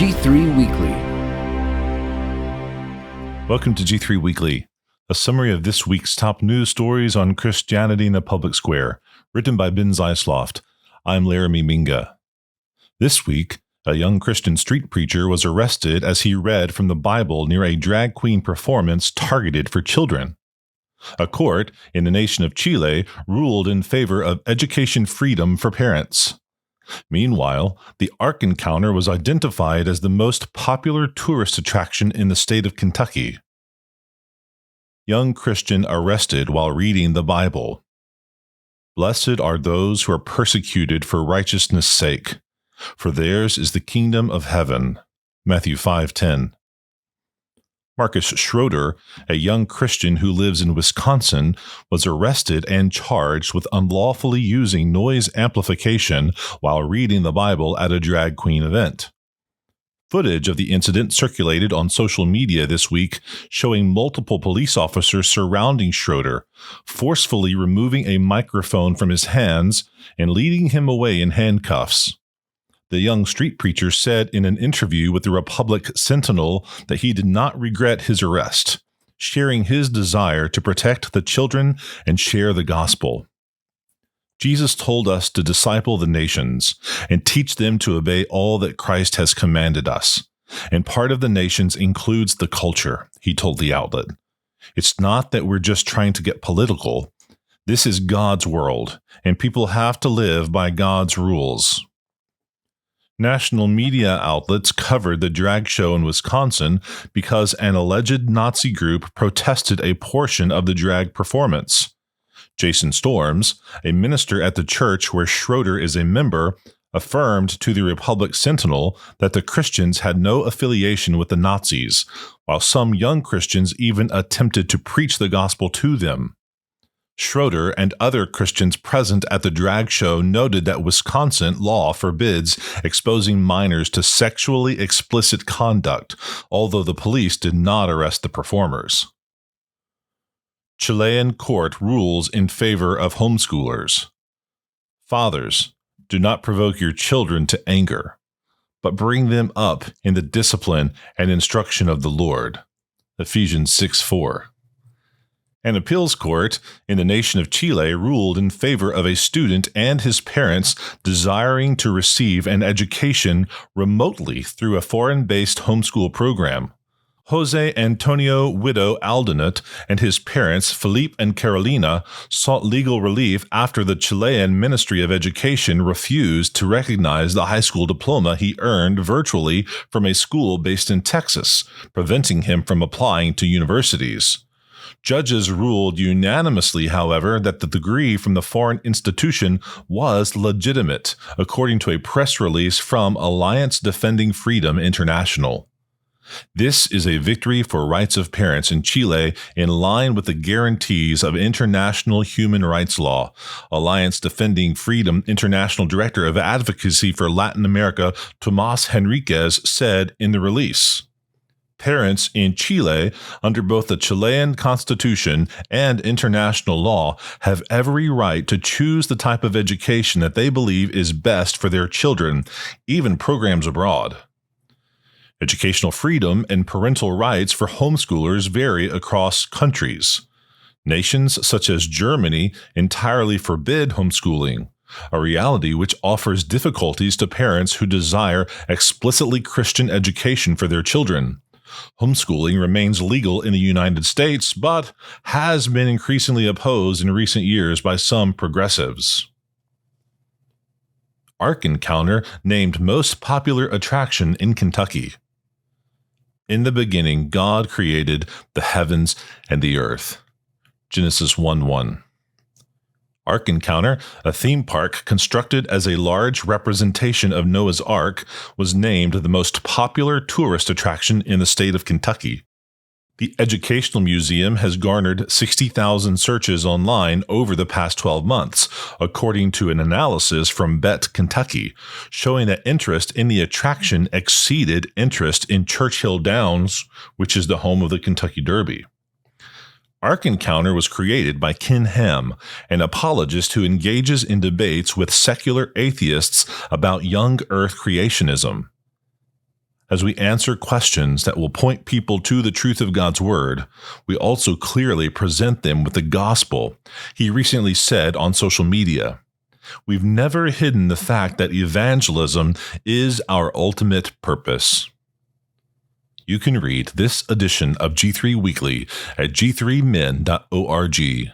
G3 Weekly. Welcome to G3 Weekly, a summary of this week's top news stories on Christianity in the public square, written by Ben Zeisloft. I'm Laramie Minga. This week, a young Christian street preacher was arrested as he read from the Bible near a drag queen performance targeted for children. A court in the nation of Chile ruled in favor of education freedom for parents. Meanwhile, the Ark Encounter was identified as the most popular tourist attraction in the state of Kentucky. Young Christian arrested while reading the Bible. Blessed are those who are persecuted for righteousness' sake, for theirs is the kingdom of heaven. Matthew 5:10. Marcus Schroeder, a young Christian who lives in Wisconsin, was arrested and charged with unlawfully using noise amplification while reading the Bible at a drag queen event. Footage of the incident circulated on social media this week, showing multiple police officers surrounding Schroeder, forcefully removing a microphone from his hands and leading him away in handcuffs. The young street preacher said in an interview with the Republic Sentinel that he did not regret his arrest, sharing his desire to protect the children and share the gospel. Jesus told us to disciple the nations and teach them to obey all that Christ has commanded us. And part of the nations includes the culture, he told the outlet. It's not that we're just trying to get political. This is God's world, and people have to live by God's rules. National media outlets covered the drag show in Wisconsin because an alleged Nazi group protested a portion of the drag performance. Jason Storms, a minister at the church where Schroeder is a member, affirmed to the Republic Sentinel that the Christians had no affiliation with the Nazis, while some young Christians even attempted to preach the gospel to them. Schroeder and other Christians present at the drag show noted that Wisconsin law forbids exposing minors to sexually explicit conduct, although the police did not arrest the performers. Chilean court rules in favor of homeschoolers. Fathers, do not provoke your children to anger, but bring them up in the discipline and instruction of the Lord. Ephesians 6:4. An appeals court in the nation of Chile ruled in favor of a student and his parents desiring to receive an education remotely through a foreign-based homeschool program. Jose Antonio Widow Aldenut and his parents, Felipe and Carolina, sought legal relief after the Chilean Ministry of Education refused to recognize the high school diploma he earned virtually from a school based in Texas, preventing him from applying to universities. Judges ruled unanimously, however, that the degree from the foreign institution was legitimate, according to a press release from Alliance Defending Freedom International. This is a victory for rights of parents in Chile in line with the guarantees of international human rights law, Alliance Defending Freedom International Director of Advocacy for Latin America, Tomás Henriquez, said in the release. Parents in Chile, under both the Chilean Constitution and international law, have every right to choose the type of education that they believe is best for their children, even programs abroad. Educational freedom and parental rights for homeschoolers vary across countries. Nations such as Germany entirely forbid homeschooling, a reality which offers difficulties to parents who desire explicitly Christian education for their children. Homeschooling remains legal in the United States, but has been increasingly opposed in recent years by some progressives. Ark Encounter named most popular attraction in Kentucky. In the beginning, God created the heavens and the earth. Genesis 1:1. Ark Encounter, a theme park constructed as a large representation of Noah's Ark, was named the most popular tourist attraction in the state of Kentucky. The Educational Museum has garnered 60,000 searches online over the past 12 months, according to an analysis from Bet Kentucky, showing that interest in the attraction exceeded interest in Churchill Downs, which is the home of the Kentucky Derby. Ark Encounter was created by Ken Ham, an apologist who engages in debates with secular atheists about young earth creationism. As we answer questions that will point people to the truth of God's Word, we also clearly present them with the gospel. He recently said on social media, "We've never hidden the fact that evangelism is our ultimate purpose." You can read this edition of G3 Weekly at g3min.org.